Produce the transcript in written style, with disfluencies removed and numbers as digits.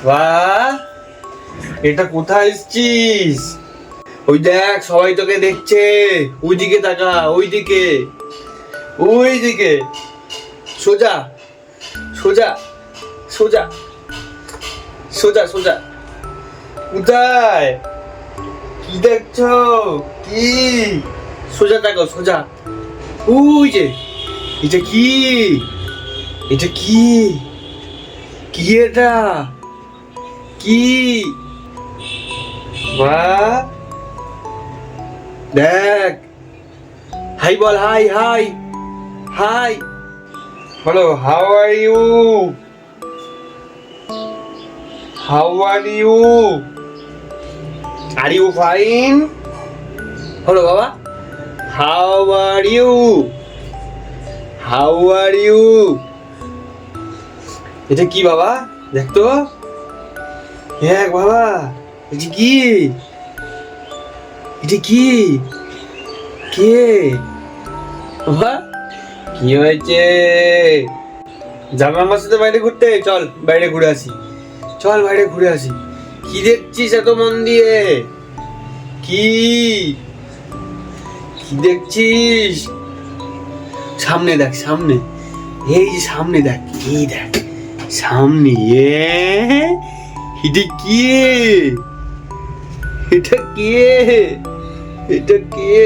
বাহ, এটা কোথায় এসছিস? ওই দেখ, সবাই তোকে দেখছে। ওইদিকে তাকা, ওইদিকে, ওইদিকে। সোজা সোজা সোজা সোজা সোজা। কোথায়? কি দেখছো? কি? সোজা তাকাও, সোজা। ওই যে, এটা কি? এটা কি? কি এটা? কি? বাহ, দেখ। হাই বল, হাই হাই হাই বলো। How are you? How are you? Are you fine? বলো বাবা। How are you? How are you? এটা কি বাবা? দেখ তো, দেখ বাবা, এটা কি? এটা কি? কে বাবা? কি হয়েছে? যাবে আমার সাথে বাইরে ঘুরতে? চল বাইরে ঘুরে আসি, চল বাইরে ঘুরে আসি। কি দেখছিস এত মন দিয়ে? কি? কি দেখছিস? সামনে দেখ, সামনে। এই যে সামনে দেখ, এই দেখ সামনে। এটা কি? এটা কে? এটা কে?